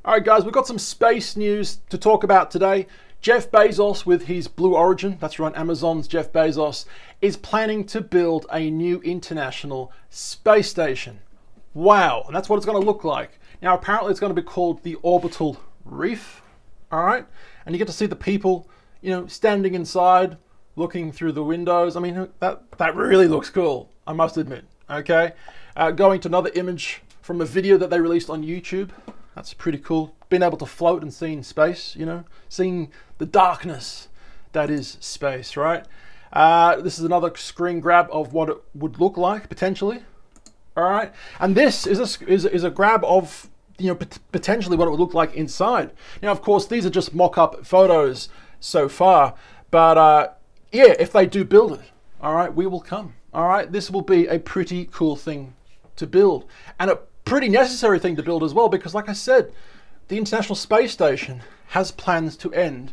All right, guys, we've got some space news to talk about today. Jeff Bezos, with his Blue Origin, that's right, Amazon's Jeff Bezos, is planning to build a new International Space Station. Wow, and that's what it's going to look like. Now, apparently it's going to be called the Orbital Reef, all right? And you get to see the people, standing inside, looking through the windows. I mean, that really looks cool, I must admit, okay? Going to another image from a video that they released on YouTube. That's pretty cool. Being able to float and seeing space, seeing the darkness that is space, right? This is another screen grab of what it would look like, potentially. All right. And this is a grab of, potentially what it would look like inside. Now, of course, these are just mock-up photos so far. But, yeah, if they do build it, all right, we will come. All right. This will be a pretty cool thing to build. And a pretty necessary thing to build as well, because like I said, the International Space Station has plans to end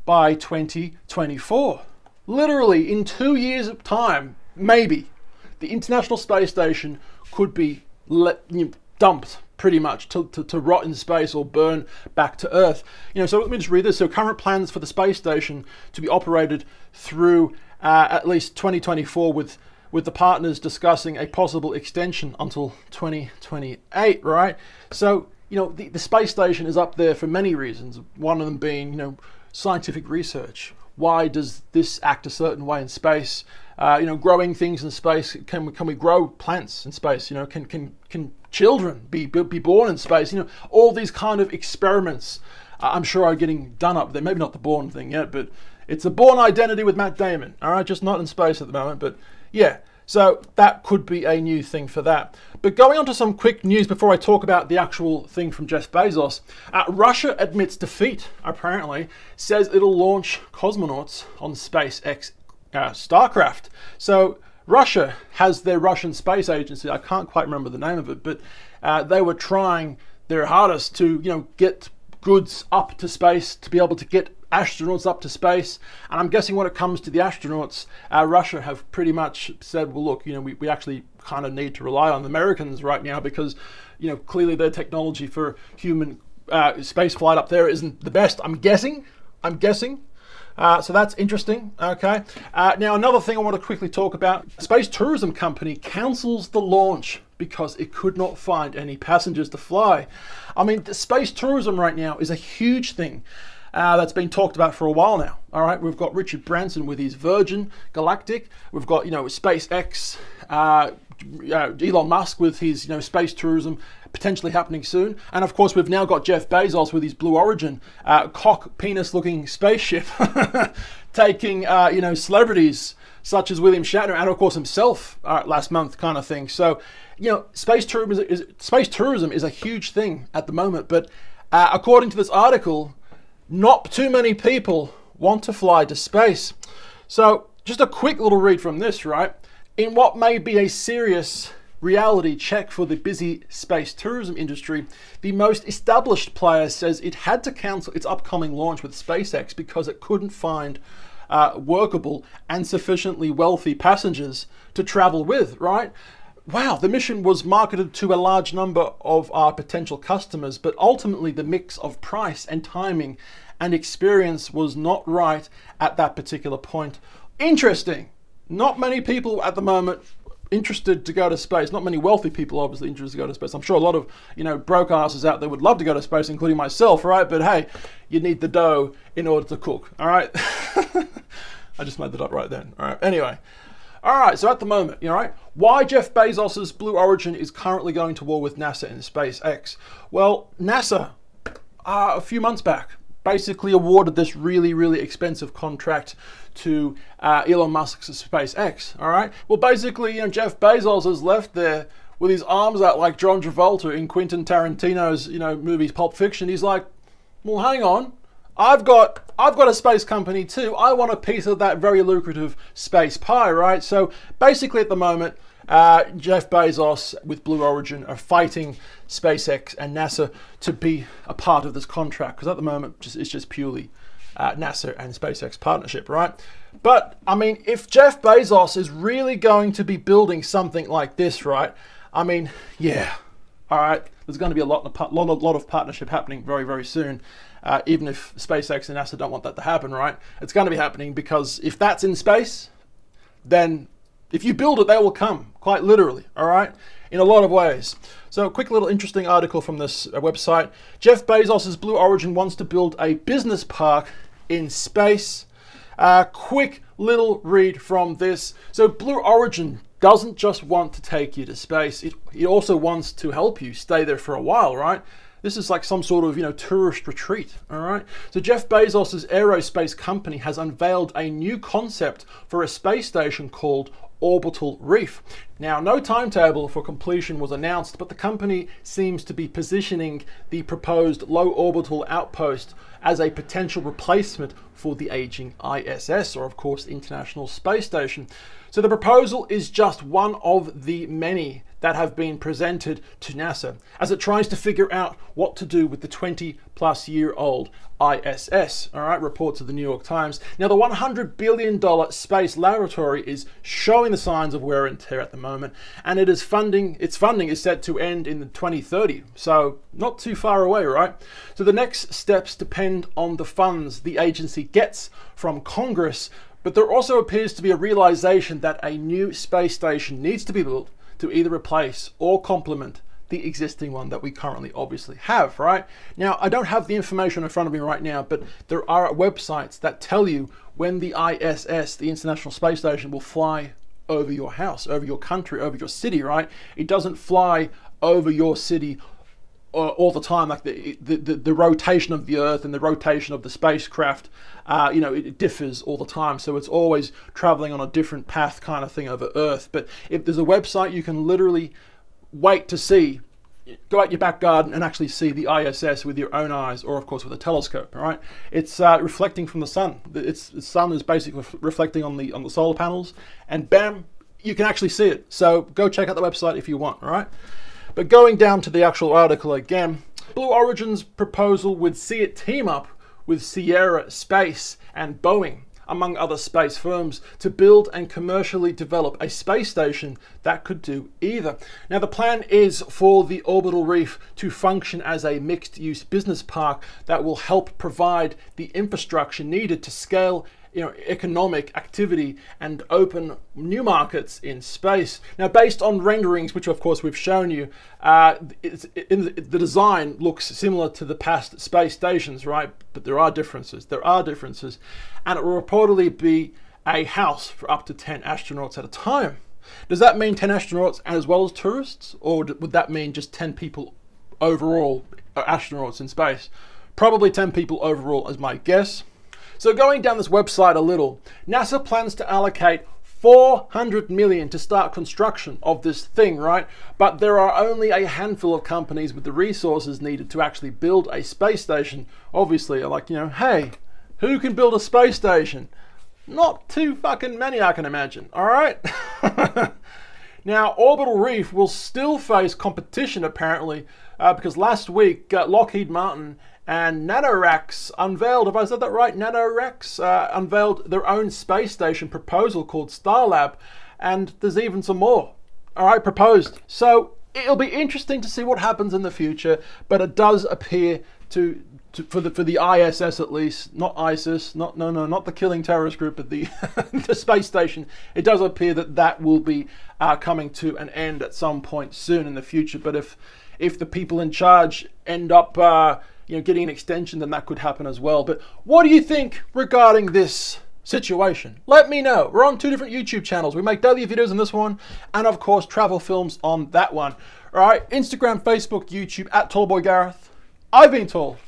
by 2024. Literally in 2 years of time, maybe, the International Space Station could be dumped pretty much to rot in space or burn back to Earth. So let me just read this. So current plans for the space station to be operated through at least 2024 with the partners discussing a possible extension until 2028, right? So, the space station is up there for many reasons. One of them being, scientific research. Why does this act a certain way in space? Growing things in space. Can we grow plants in space? Can children be born in space? All these kind of experiments, I'm sure are getting done up there. Maybe not the born thing yet, but it's a Born Identity with Matt Damon. All right, just not in space at the moment, but yeah. So that could be a new thing for that. But going on to some quick news before I talk about the actual thing from Jeff Bezos. Russia admits defeat, apparently, says it'll launch cosmonauts on SpaceX Starcraft. So Russia has their Russian space agency. I can't quite remember the name of it, but they were trying their hardest to, get goods up to space, to be able to get astronauts up to space. And I'm guessing when it comes to the astronauts, Russia have pretty much said, well, look, we actually kind of need to rely on the Americans right now because, clearly their technology for human space flight up there isn't the best. I'm guessing. So that's interesting. Okay. Now, another thing I want to quickly talk about. Space tourism company cancels the launch because it could not find any passengers to fly. I mean, the space tourism right now is a huge thing that's been talked about for a while now. All right, we've got Richard Branson with his Virgin Galactic. We've got, SpaceX, Elon Musk with his, space tourism potentially happening soon. And of course, we've now got Jeff Bezos with his Blue Origin cock penis looking spaceship taking, celebrities such as William Shatner and of course himself last month kind of thing. So, space tourism is a huge thing at the moment. But according to this article, not too many people want to fly to space. So just a quick little read from this, right? In what may be a serious reality check for the busy space tourism industry, the most established player says it had to cancel its upcoming launch with SpaceX because it couldn't find workable and sufficiently wealthy passengers to travel with, right? Wow, the mission was marketed to a large number of our potential customers, but ultimately the mix of price and timing and experience was not right at that particular point. Interesting. Not many people at the moment interested to go to space. Not many wealthy people obviously interested to go to space. I'm sure a lot of, broke asses out there would love to go to space, including myself, right? But hey, you need the dough in order to cook, all right? I just made that up right then, all right? Anyway. All right, so at the moment, why Jeff Bezos's Blue Origin is currently going to war with NASA and SpaceX. Well, NASA, a few months back, basically awarded this really, really expensive contract to Elon Musk's SpaceX, all right? Well, basically, Jeff Bezos is left there with his arms out like John Travolta in Quentin Tarantino's, movies Pulp Fiction. He's like, well, hang on. I've got a space company too. I want a piece of that very lucrative space pie, right? So basically at the moment, Jeff Bezos with Blue Origin are fighting SpaceX and NASA to be a part of this contract, because at the moment it's just purely NASA and SpaceX partnership, right? But I mean, if Jeff Bezos is really going to be building something like this, right? I mean, yeah, all right, there's going to be a lot of partnership happening very, very soon. Even if SpaceX and NASA don't want that to happen, right? It's going to be happening, because if that's in space, then if you build it, they will come, quite literally, all right? In a lot of ways. So a quick little interesting article from this website. Jeff Bezos' Blue Origin wants to build a business park in space. Quick little read from this. So Blue Origin doesn't just want to take you to space. It also wants to help you stay there for a while, right? This is like some sort of, tourist retreat, all right? So Jeff Bezos' aerospace company has unveiled a new concept for a space station called Orbital Reef. Now, no timetable for completion was announced, but the company seems to be positioning the proposed low orbital outpost as a potential replacement for the aging ISS, or of course International Space Station. So the proposal is just one of the many that have been presented to NASA as it tries to figure out what to do with the 20-plus-year-old ISS, all right, reports of the New York Times. Now, the $100 billion space laboratory is showing the signs of wear and tear at the moment, and its funding is set to end in 2030, so not too far away, right? So the next steps depend on the funds the agency gets from Congress, but there also appears to be a realization that a new space station needs to be built to either replace or complement the existing one that we currently obviously have, right? Now, I don't have the information in front of me right now, but there are websites that tell you when the ISS, the International Space Station, will fly over your house, over your country, over your city, right? It doesn't fly over your city all the time, like the rotation of the Earth and the rotation of the spacecraft, it differs all the time. So it's always traveling on a different path kind of thing over Earth. But if there's a website you can literally wait to see, go out your back garden and actually see the ISS with your own eyes, or of course with a telescope, all right? It's reflecting from the sun. The sun is basically reflecting on the solar panels, and bam, you can actually see it. So go check out the website if you want, all right? But going down to the actual article again, Blue Origin's proposal would see it team up with Sierra Space and Boeing, among other space firms, to build and commercially develop a space station that could do either. Now, the plan is for the Orbital Reef to function as a mixed-use business park that will help provide the infrastructure needed to scale economic activity and open new markets in space. Now, based on renderings, which of course we've shown you, the design looks similar to the past space stations, right? But there are differences. And it will reportedly be a house for up to 10 astronauts at a time. Does that mean 10 astronauts as well as tourists? Or would that mean just 10 people overall, astronauts in space? Probably 10 people overall is my guess. So going down this website a little, NASA plans to allocate $400 million to start construction of this thing, right? But there are only a handful of companies with the resources needed to actually build a space station. Obviously, like, hey, who can build a space station? Not too fucking many, I can imagine, all right? Now, Orbital Reef will still face competition, apparently, because last week, Lockheed Martin and NanoRacks unveiled, have I said that right? NanoRacks unveiled their own space station proposal called Starlab, and there's even some more, all right, proposed. So it'll be interesting to see what happens in the future, but it does appear for the ISS at least, not ISIS, not the killing terrorist group, but the the space station. It does appear that will be coming to an end at some point soon in the future. But if the people in charge end up getting an extension, then that could happen as well. But what do you think regarding this situation? Let me know. We're on 2 different YouTube channels. We make daily videos on this one, and of course travel films on that one. All right, Instagram, Facebook, YouTube @TallBoyGareth. I've been Tall.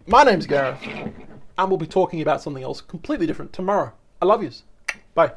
My name's Gareth, and we'll be talking about something else completely different tomorrow. I love yous. Bye.